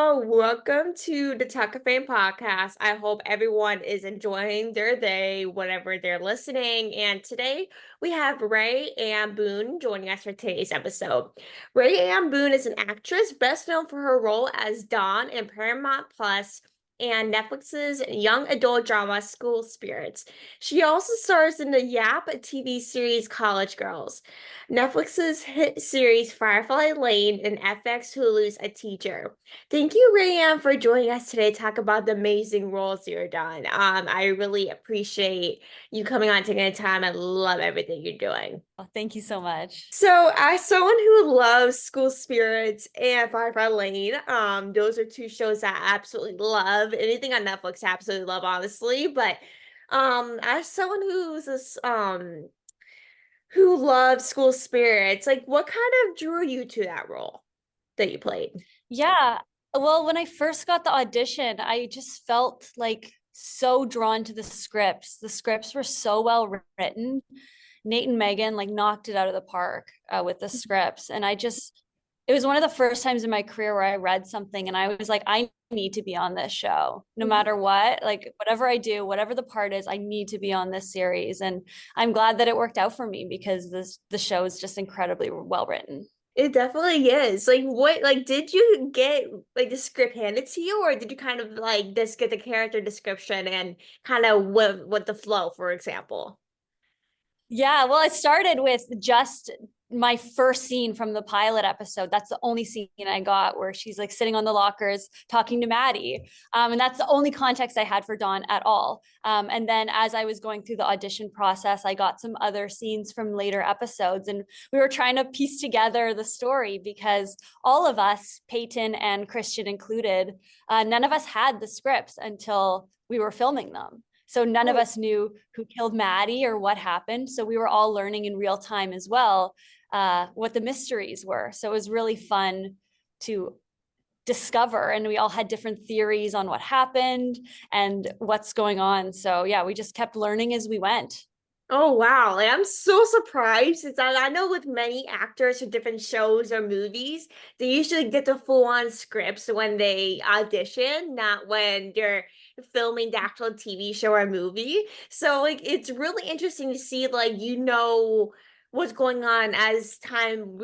y'all. Welcome to the Talkoffame podcast. I hope everyone is enjoying their day, whatever they're listening. And today we have Raeanne Boon joining us for today's episode. Raeanne Boon is an actress best known for her role as Dawn in Paramount Plus and Netflix's young adult drama School Spirits. She also stars in the YAP TV series College Girls, Netflix's hit series Firefly Lane and FX Hulu's A Teacher. Thank you, Rayanne, for joining us today to talk about the amazing roles you're done. I really appreciate you coming on, taking the time. I love everything you're doing. Oh, thank you so much. So, as someone who loves School Spirits and Firefly Lane, those are two shows that I absolutely love. Anything on Netflix, I absolutely love, honestly. But, as someone who loves School Spirits, like, what kind of drew you to that role that you played? Yeah. Well, when I first got the audition, I just felt like so drawn to the scripts. The scripts were so well written. Nate and Megan like knocked it out of the park with the scripts. And it was one of the first times in my career where I read something and I was like, I need to be on this show no Mhm. matter what, like whatever I do, whatever the part is, I need to be on this series. And I'm glad that it worked out for me because the show is just incredibly well written. It definitely is. Like, did you get like the script handed to you, or did you kind of like just get the character description and kind of with the flow, for example? Yeah, well, it started with just my first scene from the pilot episode. That's the only scene I got where she's like sitting on the lockers talking to Maddie. And that's the only context I had for Dawn at all. And then as I was going through the audition process, I got some other scenes from later episodes. And we were trying to piece together the story because all of us, Peyton and Christian included, none of us had the scripts until we were filming them. So none of Oh, us knew who killed Maddie or what happened. So we were all learning in real time as well what the mysteries were. So it was really fun to discover, and we all had different theories on what happened and what's going on. So yeah, we just kept learning as we went. oh wow. Like, I'm so surprised since I know with many actors for different shows or movies, they usually get the full-on scripts when they audition, not when they're filming the actual TV show or movie. So like it's really interesting to see like what's going on as time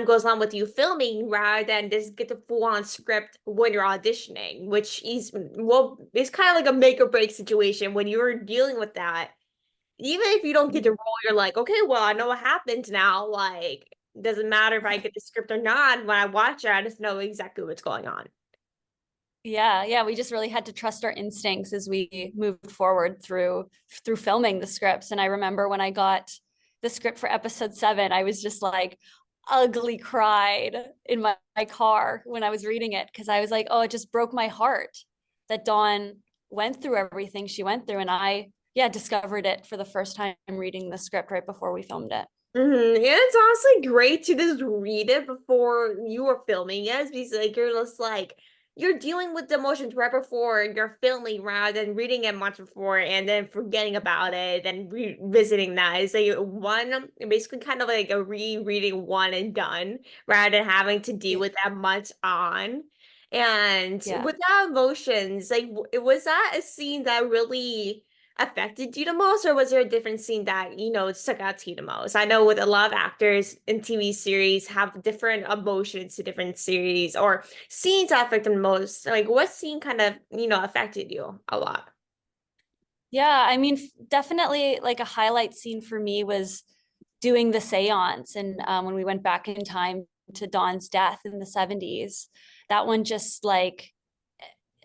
goes on with you filming rather than just get the full-on script when you're auditioning, which is well, it's kind of like a make or break situation when you're dealing with that. Even if you don't get the role, you're like, okay, well, I know what happens now. Like, it doesn't matter if I get the script or not. When I watch it, I just know exactly what's going on. Yeah, we just really had to trust our instincts as we moved forward through filming the scripts. And I remember when I got the script for episode 7, I was just like ugly cried in my car when I was reading it because I was like, oh, it just broke my heart that Dawn went through everything she went through. And I, yeah, discovered it for the first time reading the script right before we filmed it. And it's honestly great to just read it before you are filming it because like you're just like you're dealing with the emotions right before you're filming rather than reading it much before and then forgetting about it and revisiting that. It's like one basically kind of like a rereading one and done rather than having to deal Yeah. with that much on. And Yeah. without emotions, like was that a scene that really affected you the most, or was there a different scene that, stuck out to you the most? I know with a lot of actors in TV series have different emotions to different series or scenes that affect them the most. Like what scene kind of, affected you a lot? Yeah, I mean, definitely like a highlight scene for me was doing the seance. And when we went back in time to Dawn's death in the 70s, that one just like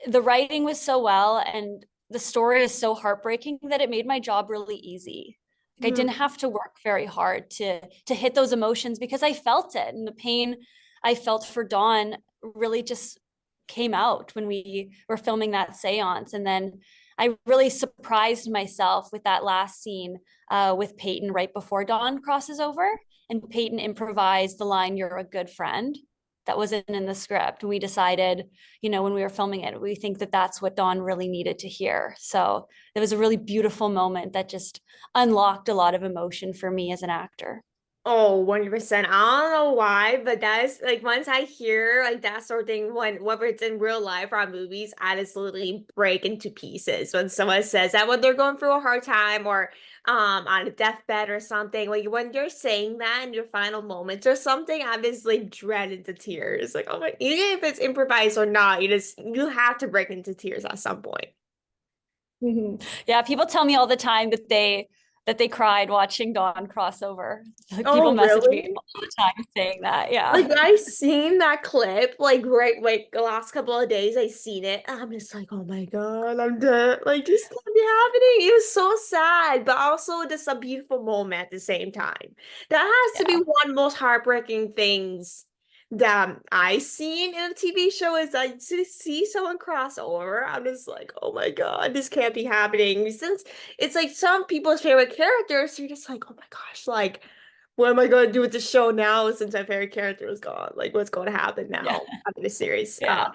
the writing was so well and the story is so heartbreaking that it made my job really easy. Like I didn't have to work very hard to hit those emotions because I felt it, and the pain I felt for Dawn really just came out when we were filming that seance. And then I really surprised myself with that last scene with Peyton right before Dawn crosses over, and Peyton improvised the line, "You're a good friend." That wasn't in the script. And we decided, when we were filming it, we think that that's what Dawn really needed to hear. So it was a really beautiful moment that just unlocked a lot of emotion for me as an actor. Oh, 100%. I don't know why, but that is like once I hear like that sort of thing, when whether it's in real life or on movies, I just literally break into pieces when someone says that when they're going through a hard time or on a deathbed or something. Like when you're saying that in your final moments or something, I'm just like dreading to tears. Like, oh my, even if it's improvised or not, you have to break into tears at some point. Mhm. Yeah, people tell me all the time that they cried watching Dawn crossover. Like people Oh, message me really? all the time saying that. Yeah. Like I seen that clip like the last couple of days I seen it. I'm just like, oh my God, I'm dead. Like this can't be happening. It was so sad, but also just a beautiful moment at the same time. That has to be Yeah. one of the most heartbreaking things that I seen in a TV show is I to see someone cross over. I'm just like, oh my God, this can't be happening. Since it's like some people's favorite characters, you're just like, oh my gosh, like what am I going to do with the show now since my favorite character is gone? Like, what's going to happen Yeah. now after the series? Yeah.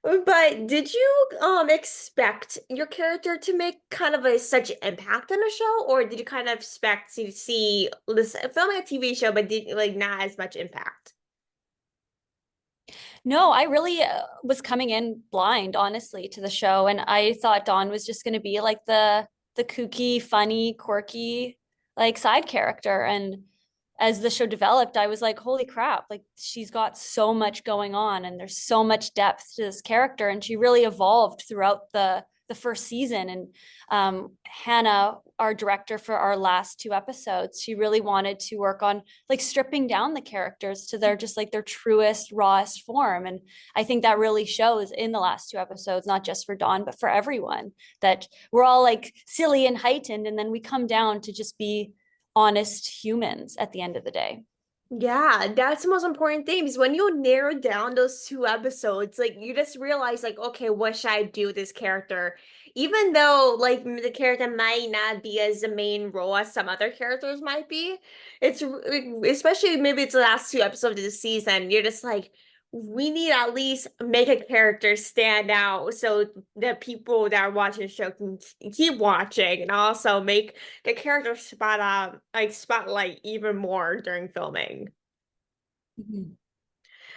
But did you expect your character to make kind of a such impact on the show, or did you kind of expect to see this filming a TV show, but did like not as much impact? No, I really was coming in blind, honestly, to the show, and I thought Dawn was just going to be like the kooky, funny, quirky, like side character. And as the show developed, I was like, holy crap, like she's got so much going on, and there's so much depth to this character, and she really evolved throughout the first season. And Hannah, our director for our last two episodes, she really wanted to work on like stripping down the characters to their just like their truest, rawest form. And I think that really shows in the last two episodes, not just for Dawn, but for everyone, that we're all like silly and heightened. And then we come down to just be honest humans at the end of the day. Yeah, that's the most important thing because when you narrow down those two episodes, like you just realize, like, okay, what should I do with this character? Even though, like, the character might not be as the main role as some other characters might be, especially maybe it's the last two episodes of the season, you're just like, we need at least make a character stand out so the people that are watching the show can keep watching and also make the character spotlight even more during filming. Mhm.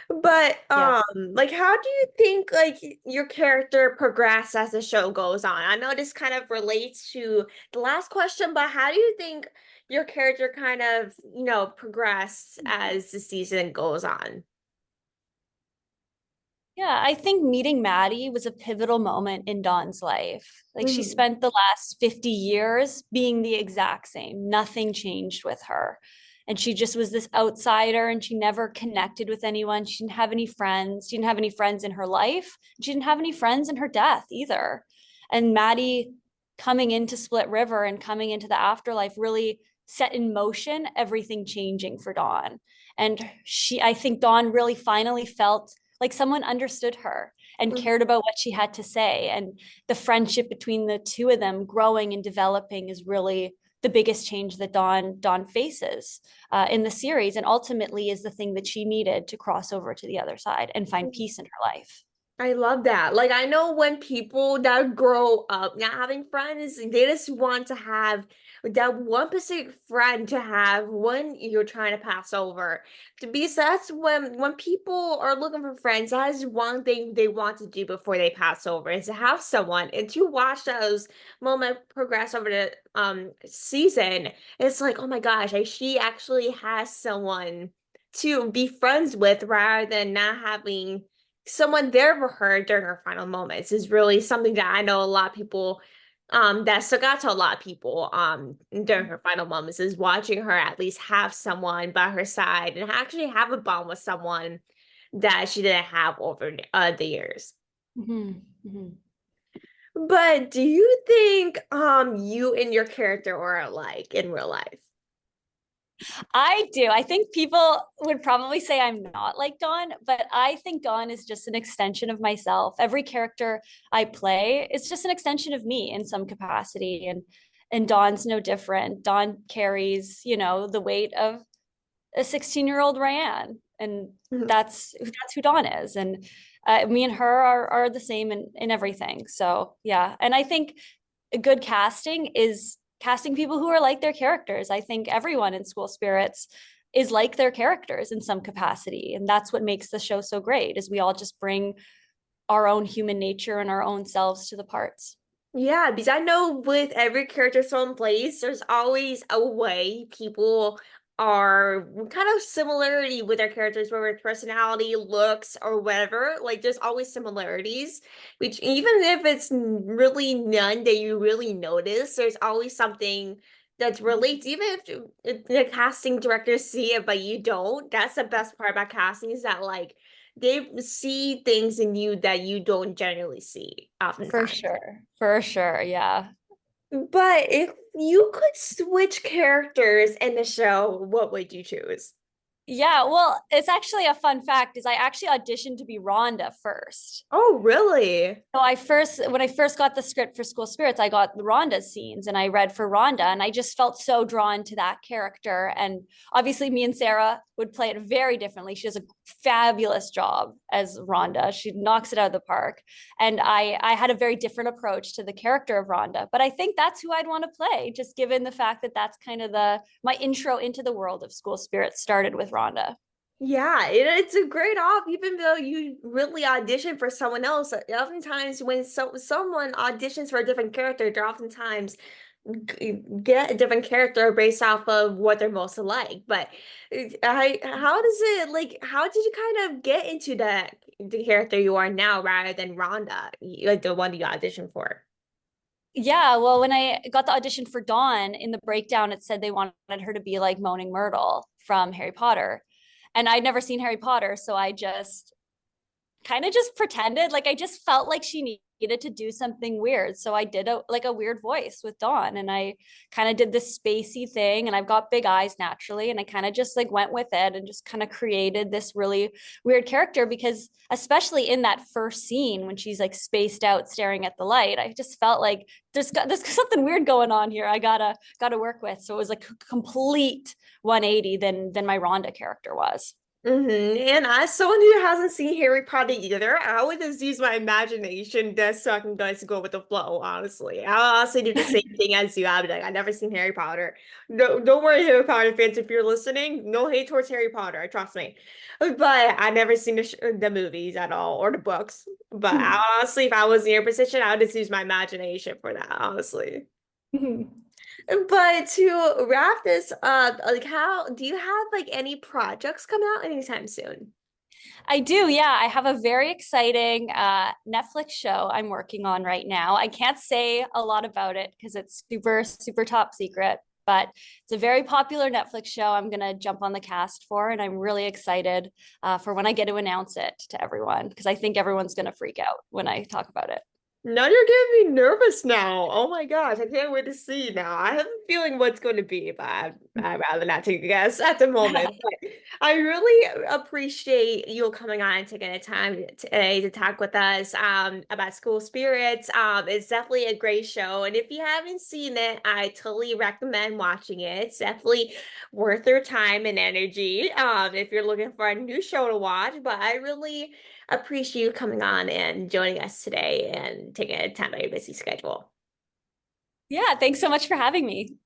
But Yeah. like how do you think like your character progress as the show goes on? I know this kind of relates to the last question, but how do you think your character kind of, progress as the season goes on? Yeah, I think meeting Maddie was a pivotal moment in Dawn's life. Like she Mhm. spent the last 50 years being the exact same. Nothing changed with her. And she just was this outsider and she never connected with anyone. She didn't have any friends. She didn't have any friends in her life. She didn't have any friends in her death either. And Maddie coming into Split River and coming into the afterlife really set in motion everything changing for Dawn. And I think Dawn really finally felt like someone understood her and cared about what she had to say. And the friendship between the two of them growing and developing is really the biggest change that Dawn faces in the series, and ultimately is the thing that she needed to cross over to the other side and find Mhm. peace in her life. I love that. Like, I know when people that grow up not having friends, they just want to have that one specific friend to have when you're trying to pass over. To be so that's when people are looking for friends, that is one thing they want to do before they pass over is to have someone and to watch those moments progress over the season. It's like, oh my gosh, she actually has someone to be friends with rather than not having someone there for her during her final moments is really something that I know a lot of people that stuck out to a lot of people during her final moments is watching her at least have someone by her side and actually have a bond with someone that she didn't have over the years. Mhm, mhm. But do you think you and your character are alike in real life? I do. I think people would probably say I'm not like Dawn, but I think Dawn is just an extension of myself. Every character I play is just an extension of me in some capacity. And Dawn's no different. Dawn carries, the weight of a 16-year-old Raeanne. And that's who Dawn is. And me and her are the same in everything. So yeah. And I think good casting is casting people who are like their characters. I think everyone in School Spirits is like their characters in some capacity. And that's what makes the show so great, is we all just bring our own human nature and our own selves to the parts. Yeah, because I know with every character someone plays, there's always a way people are kind of similarity with their characters, whether it's personality, looks, or whatever. Like there's always similarities, which even if it's really none that you really notice, there's always something that relates. Even if the casting directors see it, but you don't, that's the best part about casting is that like they see things in you that you don't generally see For oftentimes. sure. For sure. Yeah. But if you could switch characters in the show, what would you choose? Yeah, well, it's actually a fun fact is I actually auditioned to be Rhonda first. Oh, really? So when I first got the script for School Spirits, I got the Rhonda scenes and I read for Rhonda and I just felt so drawn to that character. And obviously me and Sarah would play it very differently. She does a fabulous job as Rhonda. She knocks it out of the park. And I had a very different approach to the character of Rhonda, but I think that's who I'd want to play, just given the fact that that's kind of my intro into the world of School Spirits started with Rhonda. Yeah, it's a great off, even though you really audition for someone else. Oftentimes, when someone auditions for a different character, they're oftentimes get a different character based off of what they're most alike. But how does it like? How did you kind of get into the character you are now rather than Rhonda, like the one you auditioned for? Yeah, well, when I got the audition for Dawn in the breakdown, it said they wanted her to be like Moaning Myrtle from Harry Potter. And I'd never seen Harry Potter, so I just kind of just pretended like I just felt like she needed to do something weird. So I did a weird voice with Dawn and I kind of did this spacey thing and I've got big eyes naturally and I kind of just like went with it and just kind of created this really weird character because especially in that first scene when she's like spaced out staring at the light, I just felt like there's something weird going on here. I gotta work with. So it was like a complete 180 than my Rhonda character was. And as someone who hasn't seen Harry Potter either, I would just use my imagination just so I can just go with the flow, honestly. I'll honestly do the same thing as you. I'll be like, I've never seen Harry Potter. No, don't worry, Harry Potter fans, if you're listening, no hate towards Harry Potter, trust me. But I've never seen the movies at all or the books. But honestly, if I was in your position, I would just use my imagination for that, honestly. But to wrap this up, like how do you have like any projects coming out anytime soon? I do, yeah. I have a very exciting Netflix show I'm working on right now. I can't say a lot about it because it's super, super top secret, but it's a very popular Netflix show I'm going to jump on the cast for. And I'm really excited for when I get to announce it to everyone because I think everyone's going to freak out when I talk about it. Now you're getting me nervous now. Oh my gosh, I can't wait to see now. I have a feeling what's going to be, but I'd rather not take a guess at the moment. But I really appreciate you coming on and taking the time today to talk with us about School Spirits. It's definitely a great show, and if you haven't seen it, I totally recommend watching it. It's definitely worth your time and energy if you're looking for a new show to watch. But I really appreciate you coming on and joining us today and taking a time out of your busy schedule. Yeah, thanks so much for having me.